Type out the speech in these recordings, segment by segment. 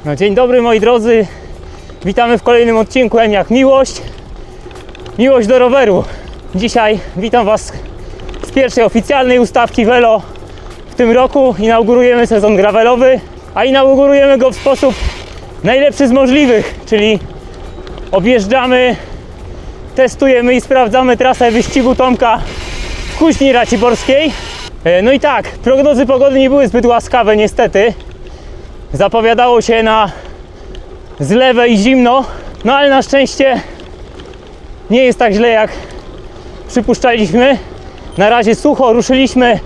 No, dzień dobry moi drodzy, witamy w kolejnym odcinku M jak Miłość. Miłość do roweru. Dzisiaj witam Was z pierwszej oficjalnej ustawki Velo w tym roku. Inaugurujemy sezon gravelowy, a inaugurujemy go w sposób najlepszy z możliwych, czyli objeżdżamy, testujemy i sprawdzamy trasę wyścigu Tomka w Kuźni Raciborskiej. No i tak, prognozy pogody nie były zbyt łaskawe niestety. Zapowiadało się na zlewę i zimno, no ale na szczęście nie jest tak źle jak przypuszczaliśmy. Na razie sucho, ruszyliśmy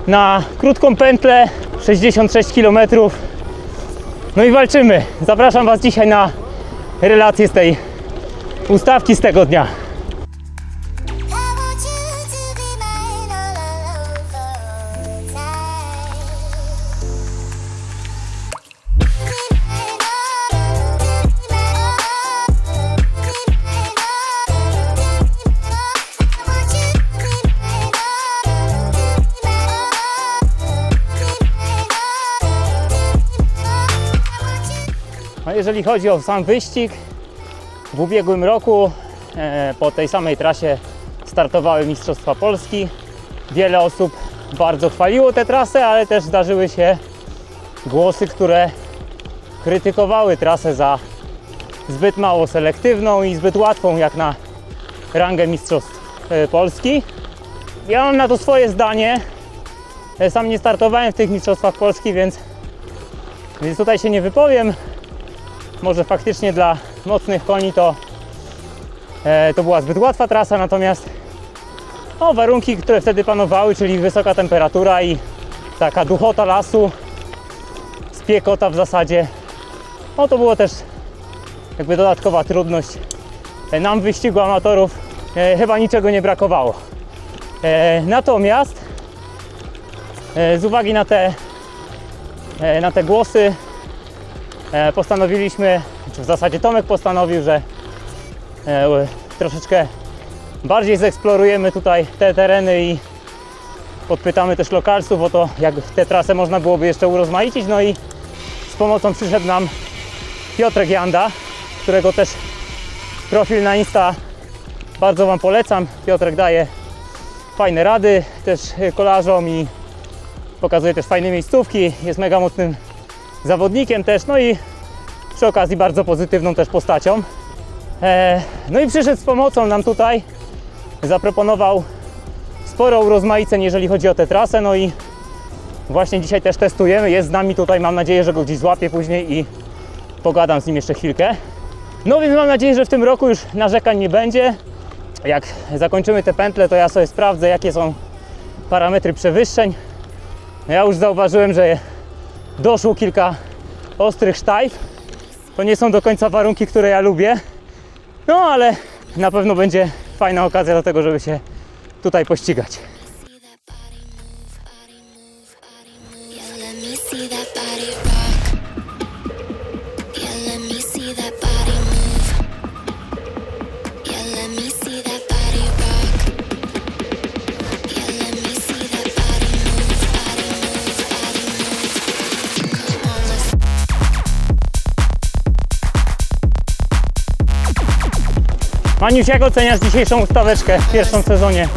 na krótką pętlę, 66 km. No i walczymy. Zapraszam Was dzisiaj na relację z tej ustawki z tego dnia. A jeżeli chodzi o sam wyścig, w ubiegłym roku po tej samej trasie startowały Mistrzostwa Polski. Wiele osób bardzo chwaliło tę trasę, ale też zdarzyły się głosy, które krytykowały trasę za zbyt mało selektywną i zbyt łatwą jak na rangę Mistrzostw Polski. Ja mam na to swoje zdanie. Sam nie startowałem w tych Mistrzostwach Polski, więc tutaj się nie wypowiem. Może faktycznie dla mocnych koni to była zbyt łatwa trasa, natomiast warunki, które wtedy panowały, czyli wysoka temperatura i taka duchota lasu, spiekota w zasadzie, to było też jakby dodatkowa trudność. Nam w wyścigu amatorów chyba niczego nie brakowało. Natomiast z uwagi na te głosy postanowiliśmy, czy w zasadzie Tomek postanowił, że troszeczkę bardziej zeksplorujemy tutaj te tereny i podpytamy też lokalsów o to, jak tę trasę można byłoby jeszcze urozmaicić. No i z pomocą przyszedł nam Piotrek Janda, którego też profil na Insta bardzo Wam polecam. Piotrek daje fajne rady też kolarzom i pokazuje też fajne miejscówki, jest mega mocnym zawodnikiem też, no i przy okazji bardzo pozytywną też postacią. No i przyszedł z pomocą nam tutaj, zaproponował sporo urozmaiceń, jeżeli chodzi o tę trasę, no i właśnie dzisiaj też testujemy, jest z nami tutaj, mam nadzieję, że go gdzieś złapię później i pogadam z nim jeszcze chwilkę. No więc mam nadzieję, że w tym roku już narzekań nie będzie. Jak zakończymy te pętle, to ja sobie sprawdzę, jakie są parametry przewyższeń. Ja już zauważyłem, że doszło kilka ostrych sztajf. To nie są do końca warunki, które ja lubię. No ale na pewno będzie fajna okazja do tego, żeby się tutaj pościgać. Maniuś, jak oceniasz dzisiejszą ustaweczkę w pierwszym sezonie?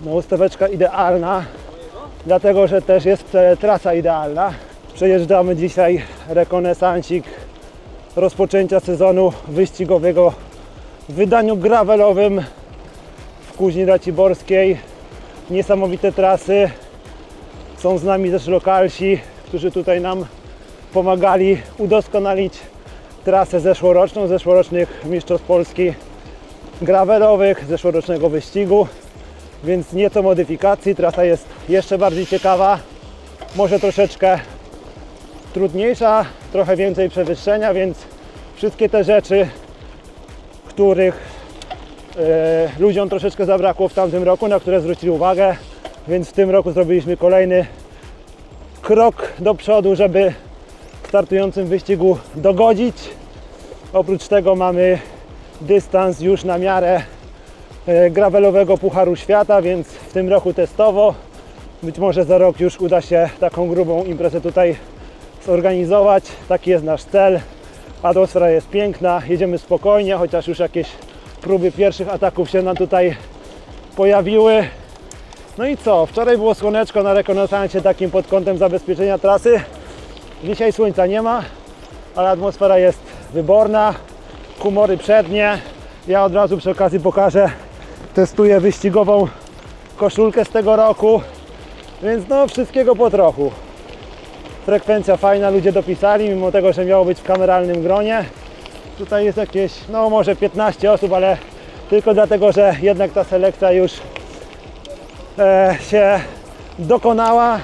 No, ustaweczka idealna, dlatego że też jest trasa idealna. Przejeżdżamy dzisiaj rekonesansik rozpoczęcia sezonu wyścigowego w wydaniu gravelowym w Kuźni Raciborskiej. Niesamowite trasy. Są z nami też lokalsi, którzy tutaj nam pomagali udoskonalić trasę zeszłoroczną, zeszłorocznych Mistrzostw Polski gravelowych, zeszłorocznego wyścigu, więc nieco modyfikacji. Trasa jest jeszcze bardziej ciekawa, może troszeczkę trudniejsza, trochę więcej przewyższenia, więc wszystkie te rzeczy, których ludziom troszeczkę zabrakło w tamtym roku, na które zwrócili uwagę, więc w tym roku zrobiliśmy kolejny krok do przodu, żeby startującym w wyścigu dogodzić. Oprócz tego mamy dystans już na miarę gravelowego Pucharu Świata, więc w tym roku testowo. Być może za rok już uda się taką grubą imprezę tutaj zorganizować. Taki jest nasz cel. Atmosfera jest piękna, jedziemy spokojnie, chociaż już jakieś próby pierwszych ataków się nam tutaj pojawiły. No i co? Wczoraj było słoneczko na rekonesansie takim pod kątem zabezpieczenia trasy. Dzisiaj słońca nie ma, ale atmosfera jest wyborna. Humory przednie. Ja od razu przy okazji pokażę, testuję wyścigową koszulkę z tego roku. Więc no wszystkiego po trochu. Frekwencja fajna, ludzie dopisali, mimo tego, że miało być w kameralnym gronie. Tutaj jest jakieś, no może 15 osób, ale tylko dlatego, że jednak ta selekcja już się dokonała.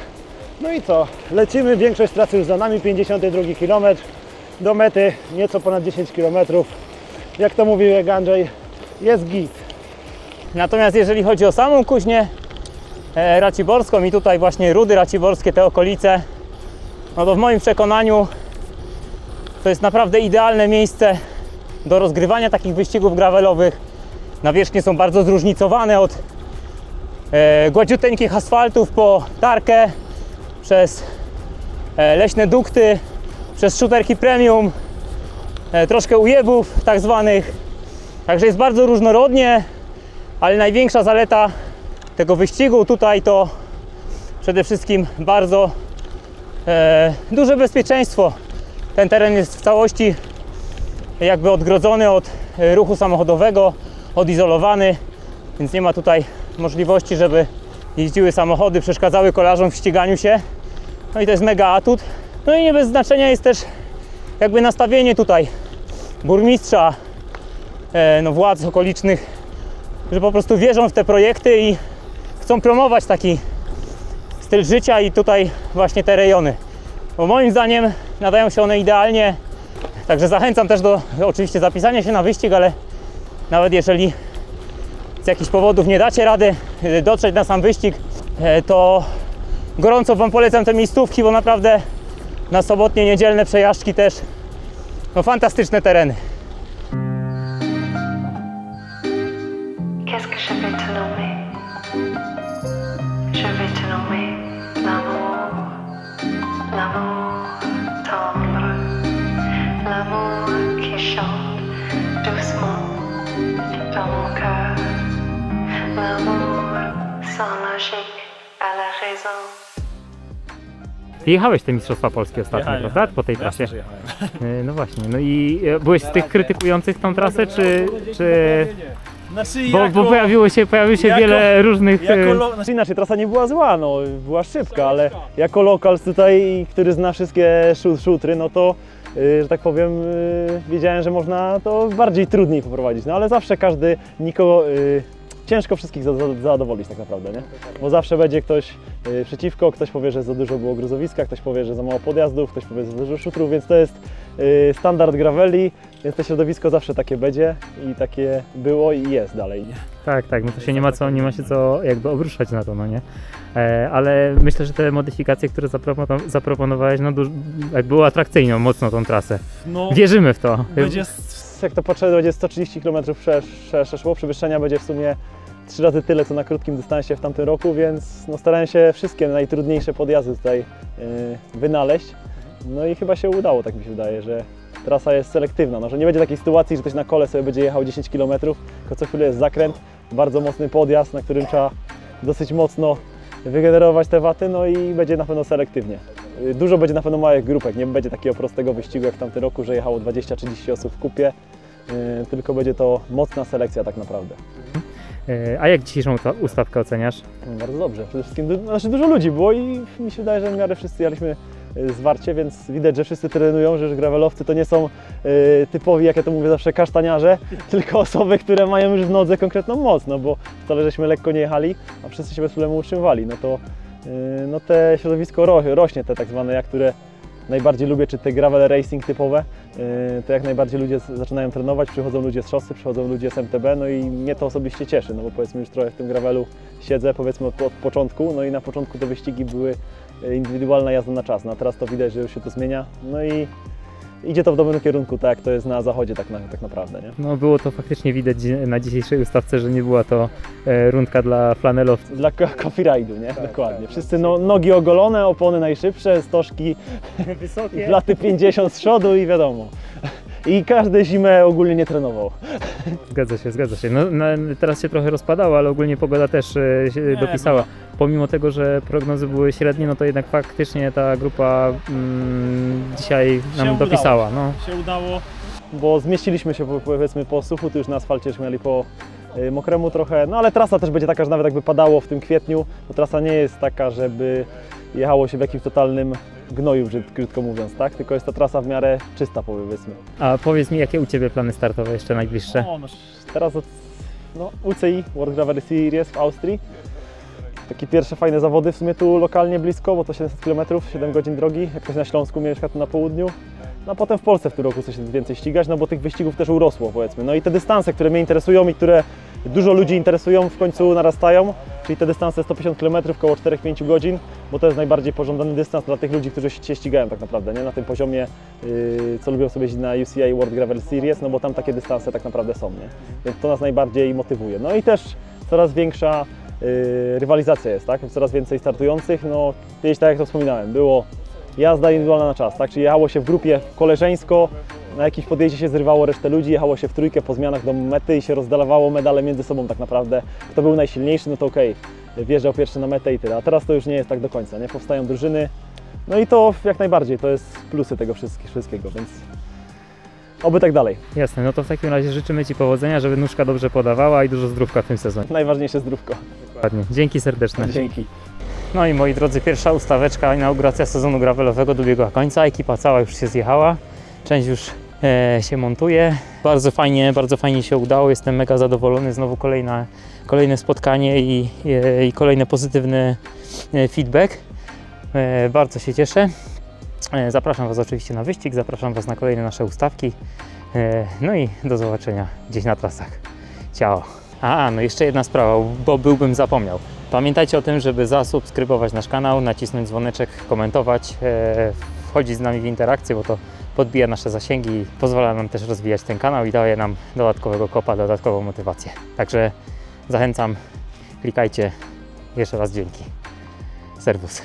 No i co? Lecimy, większość trasy już za nami, 52 km. Do mety nieco ponad 10 km. Jak to mówił Andrzej, jest git. Natomiast jeżeli chodzi o samą Kuźnię Raciborską i tutaj właśnie Rudy Raciborskie, te okolice, no to w moim przekonaniu to jest naprawdę idealne miejsce do rozgrywania takich wyścigów gravelowych. Nawierzchnie są bardzo zróżnicowane, od gładziuteńkich asfaltów po tarkę, przez leśne dukty, przez szuterki premium, troszkę ujebów tak zwanych. Także jest bardzo różnorodnie, ale największa zaleta tego wyścigu tutaj to przede wszystkim bardzo duże bezpieczeństwo. Ten teren jest w całości jakby odgrodzony od ruchu samochodowego, odizolowany, więc nie ma tutaj możliwości, żeby jeździły samochody, przeszkadzały kolarzom w ściganiu się. No i to jest mega atut. No i nie bez znaczenia jest też jakby nastawienie tutaj burmistrza, no władz okolicznych, że po prostu wierzą w te projekty i chcą promować taki styl życia i tutaj właśnie te rejony. Bo moim zdaniem nadają się one idealnie. Także zachęcam też do oczywiście zapisania się na wyścig, ale nawet jeżeli z jakichś powodów nie dacie rady dotrzeć na sam wyścig, to gorąco Wam polecam te miejscówki, bo naprawdę na sobotnie, niedzielne przejażdżki też no fantastyczne tereny. Qu'est-ce que je vais te nommer? Je vais te nommer l'amour, l'amour tendre, l'amour qui chante doucement dans mon cœur, l'amour sans logique à la raison. Ty jechałeś te Mistrzostwa Polskie ostatnio, prawda? Po tej trasie. No właśnie, no i byłeś z tych krytykujących tą trasę, czy... Znaczy, Bo pojawiło się wiele różnych... Inaczej, trasa nie była zła, no, była szybka, ale jako lokal tutaj, który zna wszystkie szutry, no to, że tak powiem, wiedziałem, że można to bardziej trudniej poprowadzić, no ale zawsze nikogo, ciężko wszystkich zadowolić tak naprawdę, nie? Bo zawsze będzie ktoś przeciwko, ktoś powie, że za dużo było gruzowiska, ktoś powie, że za mało podjazdów, ktoś powie, że za dużo szutrów, więc to jest standard graveli, więc to środowisko zawsze takie będzie i takie było i jest dalej. Tak, no to się nie ma się co jakby obruszać na to, no nie? Ale myślę, że te modyfikacje, które zaproponowałeś, no jakby uatrakcyjnią mocno tą trasę. No, wierzymy w to. będzie... Jak to patrzę, będzie 130 km przeszło, przewyższenia będzie w sumie 3 razy tyle, co na krótkim dystansie w tamtym roku, więc no, starałem się wszystkie najtrudniejsze podjazdy tutaj wynaleźć. No i chyba się udało, tak mi się wydaje, że trasa jest selektywna, no, że nie będzie takiej sytuacji, że ktoś na kole sobie będzie jechał 10 km, tylko co chwilę jest zakręt, bardzo mocny podjazd, na którym trzeba dosyć mocno wygenerować te waty, no i będzie na pewno selektywnie. Dużo będzie na pewno małych grupek, nie będzie takiego prostego wyścigu jak w tamtym roku, że jechało 20-30 osób w kupie, tylko będzie to mocna selekcja tak naprawdę. A jak dzisiejszą ustawkę oceniasz? Bardzo dobrze, przede wszystkim dużo ludzi było i mi się wydaje, że w miarę wszyscy jechaliśmy zwarcie, więc widać, że wszyscy trenują, że gravelowcy to nie są typowi, jak ja to mówię zawsze, kasztaniarze, tylko osoby, które mają już w nodze konkretną moc, no bo wcale żeśmy lekko nie jechali, a wszyscy się bez problemu utrzymywali, no to no te środowisko rośnie, te tak zwane, które najbardziej lubię, czy te gravel racing typowe, to jak najbardziej ludzie zaczynają trenować, przychodzą ludzie z szosy, przychodzą ludzie z MTB, no i mnie to osobiście cieszy, no bo powiedzmy już trochę w tym gravelu siedzę, powiedzmy od początku, no i na początku te wyścigi były indywidualna jazda na czas, no a teraz to widać, że już się to zmienia, no i idzie to w dobrym kierunku, tak jak to jest na zachodzie tak naprawdę, nie? No było to faktycznie widać na dzisiejszej ustawce, że nie była to rundka dla flanelowców. Dla coffee ride'u, nie? Dokładnie. Wszyscy nogi ogolone, opony najszybsze, stożki Wysokie. w laty 50 z przodu i wiadomo. I każdy zimę ogólnie nie trenował. Zgadza się, zgadza się. Teraz się trochę rozpadało, ale ogólnie pogoda też się dopisała. Pomimo tego, że prognozy były średnie, no to jednak faktycznie ta grupa dzisiaj nam dopisała. No. Się udało. Bo zmieściliśmy się powiedzmy po suchu, tu już na asfalcie już mieli po mokremu trochę, no ale trasa też będzie taka, że nawet jakby padało w tym kwietniu, to trasa nie jest taka, żeby jechało się w jakimś totalnym gnoju, krótko mówiąc, tak? Tylko jest ta trasa w miarę czysta, powiedzmy. A powiedz mi, jakie u Ciebie plany startowe jeszcze najbliższe? O, no, Teraz UCI, World Gravel Series w Austrii. Takie pierwsze fajne zawody w sumie tu lokalnie blisko, bo to 700 km, 7 godzin drogi, jak ktoś na Śląsku mieszka tu na południu. No a potem w Polsce w tym roku coś więcej ścigać, no bo tych wyścigów też urosło, powiedzmy. No i te dystanse, które mnie interesują i które dużo ludzi interesują, w końcu narastają, czyli te dystanse 150 km, około 4-5 godzin, bo to jest najbardziej pożądany dystans dla tych ludzi, którzy się ścigają tak naprawdę, nie? Na tym poziomie, co lubią sobie jeździć na UCI World Gravel Series, no bo tam takie dystanse tak naprawdę są, nie? Więc to nas najbardziej motywuje. No i też coraz większa rywalizacja jest, tak? Coraz więcej startujących, no kiedyś tak jak to wspominałem, było jazda indywidualna na czas, tak? Czyli jechało się w grupie koleżeńsko, na jakimś podjeździe się zrywało resztę ludzi, jechało się w trójkę po zmianach do mety i się rozdawało medale między sobą tak naprawdę. Kto był najsilniejszy, no to okej, wjeżdżał pierwszy na metę i tyle, a teraz to już nie jest tak do końca, nie? Powstają drużyny, no i to jak najbardziej, to jest plusy tego wszystkiego, więc oby tak dalej. Jasne, no to w takim razie życzymy Ci powodzenia, żeby nóżka dobrze podawała i dużo zdrówka w tym sezonie. Najważniejsze zdrówko. Dokładnie. Dzięki serdeczne. Dzięki. No i moi drodzy, pierwsza ustaweczka, inauguracja sezonu gravelowego dobiegła końca. Ekipa cała już się zjechała, część już się montuje. Bardzo fajnie się udało, jestem mega zadowolony. Znowu kolejne spotkanie i kolejny pozytywny feedback. Bardzo się cieszę. Zapraszam Was oczywiście na wyścig, zapraszam Was na kolejne nasze ustawki. No i do zobaczenia gdzieś na trasach. Ciao. No jeszcze jedna sprawa, bo byłbym zapomniał. Pamiętajcie o tym, żeby zasubskrybować nasz kanał, nacisnąć dzwoneczek, komentować, wchodzić z nami w interakcję, bo to podbija nasze zasięgi i pozwala nam też rozwijać ten kanał i daje nam dodatkowego kopa, dodatkową motywację. Także zachęcam, klikajcie. Jeszcze raz dzięki. Serwus.